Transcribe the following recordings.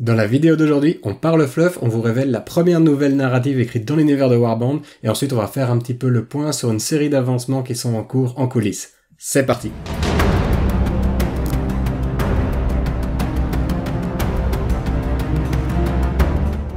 Dans la vidéo d'aujourd'hui, on parle fluff, on vous révèle la première nouvelle narrative écrite dans l'univers de Warband, et ensuite on va faire un petit peu le point sur une série d'avancements qui sont en cours en coulisses. C'est parti!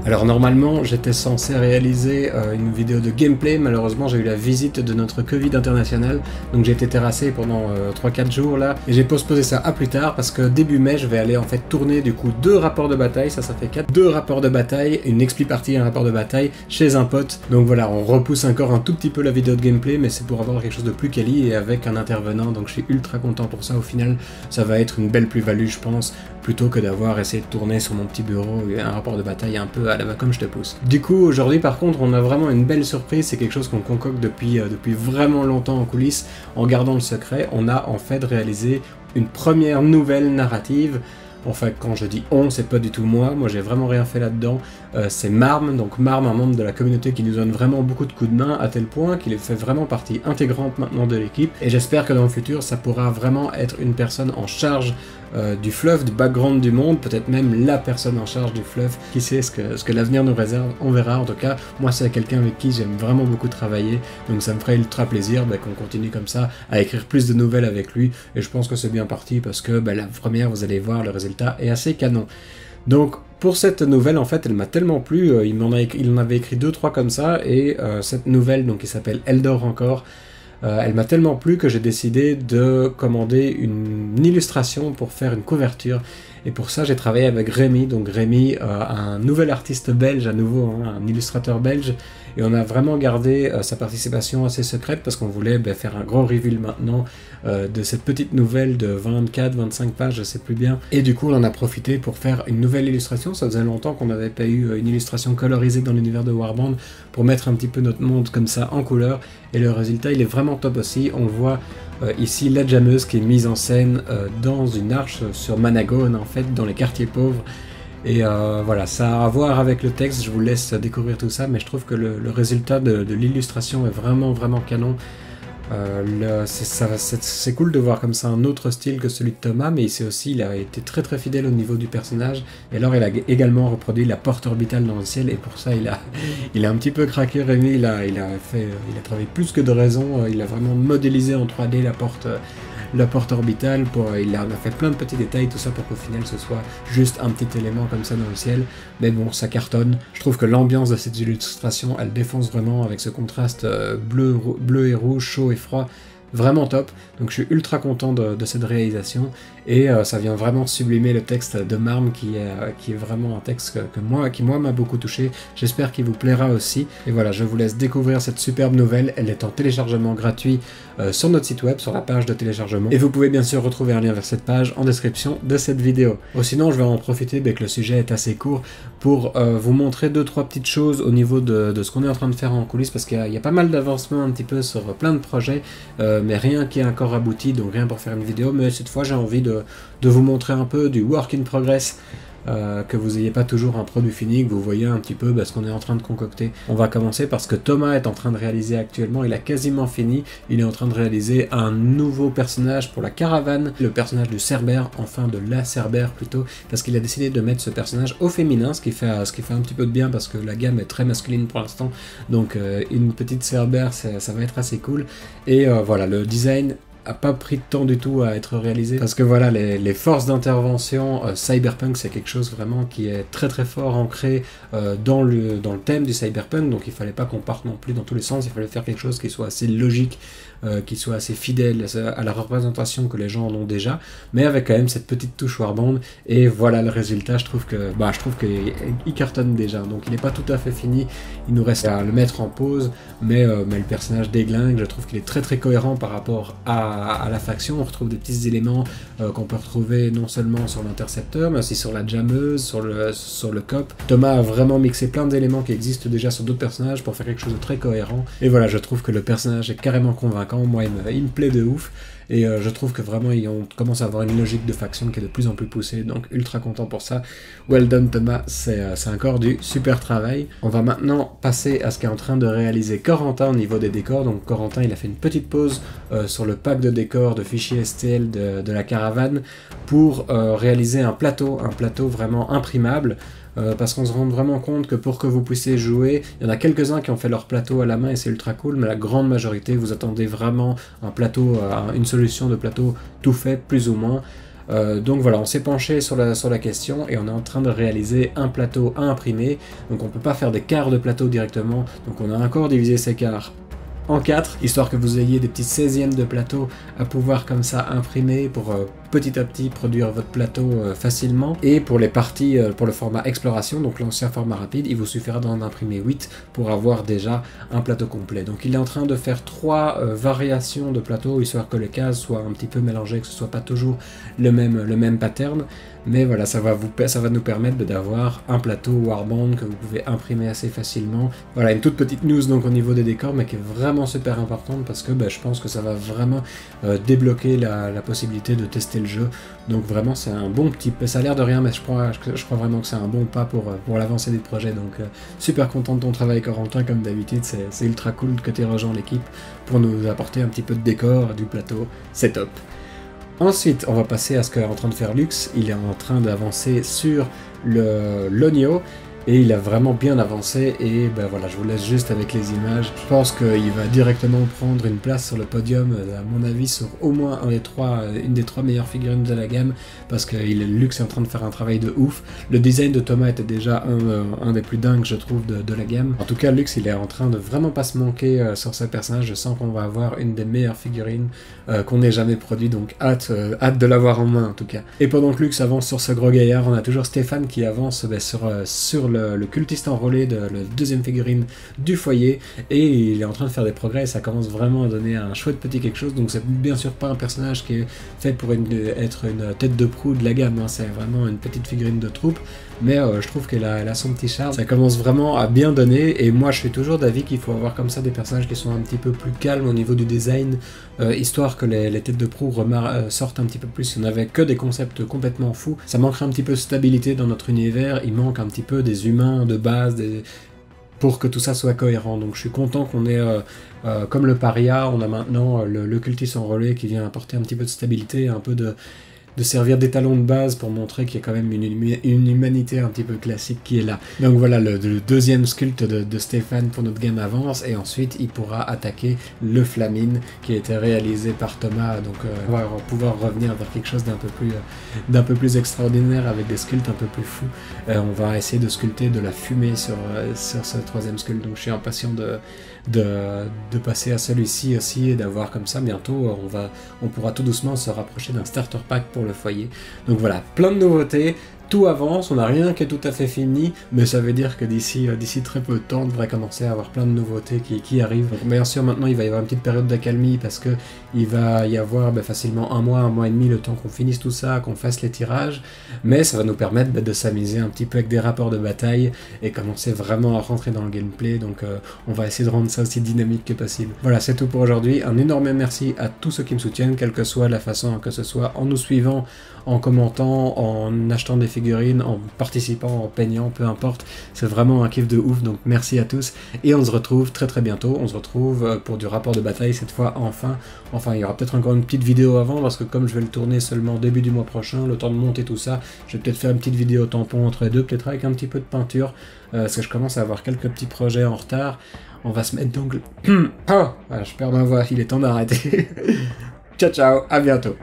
Alors normalement, j'étais censé réaliser une vidéo de gameplay, malheureusement j'ai eu la visite de notre Covid international, donc j'ai été terrassé pendant 3-4 jours là, et j'ai postposé ça à plus tard parce que début mai, je vais aller en fait tourner du coup 2 rapports de bataille, ça fait 4, 2 rapports de bataille, une expli partie et un rapport de bataille chez un pote, donc voilà, on repousse encore un tout petit peu la vidéo de gameplay, mais c'est pour avoir quelque chose de plus quali et avec un intervenant, donc je suis ultra content pour ça. Au final, ça va être une belle plus-value je pense, plutôt que d'avoir essayé de tourner sur mon petit bureau un rapport de bataille un peu à la comme je te pousse. Du coup, aujourd'hui par contre, on a vraiment une belle surprise, c'est quelque chose qu'on concocte depuis vraiment longtemps en coulisses, en gardant le secret. On a en fait réalisé une première nouvelle narrative. En fait, quand je dis on, c'est pas du tout moi j'ai vraiment rien fait là-dedans, c'est Marm, donc Marm, un membre de la communauté qui nous donne vraiment beaucoup de coups de main, à tel point qu'il fait vraiment partie intégrante maintenant de l'équipe, et j'espère que dans le futur, ça pourra vraiment être une personne en charge du fluff, du background du monde, peut-être même la personne en charge du fluff, qui sait ce que l'avenir nous réserve, on verra. En tout cas, moi c'est quelqu'un avec qui j'aime vraiment beaucoup travailler, donc ça me ferait ultra plaisir qu'on continue comme ça, à écrire plus de nouvelles avec lui, et je pense que c'est bien parti, parce que la première, vous allez voir, le résultat est assez canon. Donc pour cette nouvelle, en fait, elle m'a tellement plu, il en avait écrit 2-3 comme ça, et cette nouvelle, donc qui s'appelle Eldor encore, elle m'a tellement plu que j'ai décidé de commander une illustration pour faire une couverture. Et pour ça, j'ai travaillé avec Rémi. Donc Rémi, un nouvel artiste belge à nouveau, un illustrateur belge. Et on a vraiment gardé sa participation assez secrète parce qu'on voulait faire un gros reveal maintenant de cette petite nouvelle de 24-25 pages, je sais plus bien. Et du coup, on en a profité pour faire une nouvelle illustration. Ça faisait longtemps qu'on n'avait pas eu une illustration colorisée dans l'univers de Warband pour mettre un petit peu notre monde comme ça en couleur. Et le résultat, il est vraiment top aussi. On voit ici la jammeuse qui est mise en scène dans une arche sur Managon, en fait, dans les quartiers pauvres. Et voilà, ça a à voir avec le texte, je vous laisse découvrir tout ça, mais je trouve que le résultat de l'illustration est vraiment canon. C'est cool de voir comme ça un autre style que celui de Thomas, mais il a été très fidèle au niveau du personnage, et alors il a également reproduit la porte orbitale dans le ciel, et pour ça il a un petit peu craqué. Rémi, il a travaillé plus que de raison, il a vraiment modélisé en 3D la porte orbitale, il a fait plein de petits détails, tout ça pour qu'au final ce soit juste un petit élément comme ça dans le ciel, mais bon, ça cartonne. Je trouve que l'ambiance de cette illustration, elle défonce vraiment avec ce contraste bleu et rouge, chaud et froid, vraiment top. Donc je suis ultra content de cette réalisation, et ça vient vraiment sublimer le texte de Marm qui est vraiment un texte qui moi m'a beaucoup touché. J'espère qu'il vous plaira aussi, et voilà, je vous laisse découvrir cette superbe nouvelle. Elle est en téléchargement gratuit sur notre site web, sur la page de téléchargement, et vous pouvez bien sûr retrouver un lien vers cette page en description de cette vidéo. Sinon, je vais en profiter que le sujet est assez court pour vous montrer 2-3 petites choses au niveau de ce qu'on est en train de faire en coulisses, parce qu'il y a pas mal d'avancements un petit peu sur plein de projets, mais rien qui est encore abouti, donc rien pour faire une vidéo. Mais cette fois, j'ai envie de vous montrer un peu du work in progress, que vous n'ayez pas toujours un produit fini, que vous voyez un petit peu ce qu'on est en train de concocter. On va commencer parce que Thomas est en train de réaliser actuellement, il a quasiment fini, il est en train de réaliser un nouveau personnage pour la caravane, le personnage du Cerbère, enfin de la Cerbère plutôt, parce qu'il a décidé de mettre ce personnage au féminin, ce qui fait un petit peu de bien parce que la gamme est très masculine pour l'instant, donc une petite Cerbère, ça va être assez cool. Et voilà, le design a pas pris de temps du tout à être réalisé, parce que voilà, les forces d'intervention cyberpunk, c'est quelque chose vraiment qui est très fort ancré dans le thème du cyberpunk, donc il fallait pas qu'on parte non plus dans tous les sens, il fallait faire quelque chose qui soit assez logique, qui soit assez fidèle à la représentation que les gens en ont déjà, mais avec quand même cette petite touche Warband. Et voilà le résultat. Je trouve qu'il cartonne déjà, donc il n'est pas tout à fait fini, il nous reste à le mettre en pause, mais le personnage déglingue. Je trouve qu'il est très cohérent par rapport à la faction. On retrouve des petits éléments qu'on peut retrouver non seulement sur l'intercepteur, mais aussi sur la jammeuse, sur le cop. Thomas a vraiment mixé plein d'éléments qui existent déjà sur d'autres personnages pour faire quelque chose de très cohérent, et voilà, je trouve que le personnage est carrément convaincant. Moi il me plaît de ouf, et je trouve que vraiment on commence à avoir une logique de faction qui est de plus en plus poussée, donc ultra content pour ça. Well done Thomas, c'est encore du super travail. On va maintenant passer à ce qu'est en train de réaliser Corentin au niveau des décors. Donc Corentin il a fait une petite pause sur le pack de décors de fichiers STL de la caravane pour réaliser un plateau vraiment imprimable. Parce qu'on se rend vraiment compte que pour que vous puissiez jouer, il y en a quelques-uns qui ont fait leur plateau à la main et c'est ultra cool, mais la grande majorité, vous attendez vraiment un plateau, une solution de plateau tout fait, plus ou moins. Donc voilà, on s'est penché sur la question et on est en train de réaliser un plateau à imprimer. Donc on peut pas faire des quarts de plateau directement, donc on a encore divisé ces quarts en 4, histoire que vous ayez des petits 16e de plateau à pouvoir comme ça imprimer pour petit à petit produire votre plateau facilement. Et pour les parties, pour le format exploration, donc l'ancien format rapide, il vous suffira d'en imprimer 8 pour avoir déjà un plateau complet. Donc il est en train de faire 3 variations de plateau, histoire que les cases soient un petit peu mélangées, que ce soit pas toujours le même pattern. Mais voilà, ça va nous permettre d'avoir un plateau Warband que vous pouvez imprimer assez facilement. Voilà, une toute petite news donc au niveau des décors, mais qui est vraiment super importante parce que je pense que ça va vraiment débloquer la possibilité de tester le jeu. Donc vraiment, c'est un bon petit peu. Ça a l'air de rien, mais je crois vraiment que c'est un bon pas pour l'avancée du projet. Donc super content de ton travail, Corentin, comme d'habitude. C'est ultra cool que tu aies rejoint l'équipe pour nous apporter un petit peu de décor, du plateau. C'est top. Ensuite, on va passer à ce qu'est en train de faire Lux. Il est en train d'avancer sur l'Onio et il a vraiment bien avancé et voilà, je vous laisse juste avec les images. Je pense qu'il va directement prendre une place sur le podium, à mon avis, sur au moins une des 3 meilleures figurines de la gamme parce que Lux est en train de faire un travail de ouf. Le design de Thomas était déjà un des plus dingues, je trouve, de la gamme. En tout cas, Lux, il est en train de vraiment pas se manquer sur ce personnage. Je sens qu'on va avoir une des meilleures figurines qu'on ait jamais produit, donc hâte de l'avoir en main en tout cas. Et pendant que Lux avance sur ce gros gaillard, on a toujours Stéphane qui avance sur le cultiste enrôlé de la deuxième figurine du foyer, et il est en train de faire des progrès et ça commence vraiment à donner un chouette petit quelque chose. Donc c'est bien sûr pas un personnage qui est fait pour être une tête de proue de la gamme, hein. C'est vraiment une petite figurine de troupe, mais je trouve qu'elle a son petit charme, ça commence vraiment à bien donner, et moi je suis toujours d'avis qu'il faut avoir comme ça des personnages qui sont un petit peu plus calmes au niveau du design, histoire que les têtes de proue sortent un petit peu plus. Si on avait que des concepts complètement fous, ça manquerait un petit peu de stabilité dans notre univers, il manque un petit peu des humains de base, pour que tout ça soit cohérent. Donc je suis content qu'on ait, comme le paria, on a maintenant le cultiste enrôlé qui vient apporter un petit peu de stabilité, un peu de servir d'étalon de base pour montrer qu'il y a quand même une humanité un petit peu classique qui est là. Donc voilà, le deuxième sculpte de Stéphane pour notre game avance, et ensuite il pourra attaquer le Flamine qui a été réalisé par Thomas, donc on va pouvoir revenir vers quelque chose d'un peu plus extraordinaire avec des sculptes un peu plus fous. On va essayer de sculpter de la fumée sur ce troisième sculpte, donc je suis impatient de passer à celui-ci aussi et d'avoir comme ça bientôt, on pourra tout doucement se rapprocher d'un starter pack pour le foyer. Donc voilà, plein de nouveautés, tout avance, on n'a rien qui est tout à fait fini, mais ça veut dire que d'ici très peu de temps, on devrait commencer à avoir plein de nouveautés qui arrivent. Donc bien sûr, maintenant il va y avoir une petite période d'accalmie parce que il va y avoir facilement un mois et demi le temps qu'on finisse tout ça, qu'on fasse les tirages, mais ça va nous permettre de s'amuser un petit peu avec des rapports de bataille et commencer vraiment à rentrer dans le gameplay. Donc on va essayer de rendre ça aussi dynamique que possible. Voilà, c'est tout pour aujourd'hui. Un énorme merci à tous ceux qui me soutiennent, quelle que soit la façon, que ce soit en nous suivant, en commentant, en achetant des figurines, en participant, en peignant, peu importe. C'est vraiment un kiff de ouf, donc merci à tous. Et on se retrouve très très bientôt. On se retrouve pour du rapport de bataille cette fois, enfin. Enfin, il y aura peut-être encore une petite vidéo avant, parce que comme je vais le tourner seulement début du mois prochain, le temps de monter tout ça, je vais peut-être faire une petite vidéo tampon entre les deux, peut-être avec un petit peu de peinture, parce que je commence à avoir quelques petits projets en retard. On va se mettre donc... Oh, je perds ma voix, il est temps d'arrêter. Ciao ciao, à bientôt.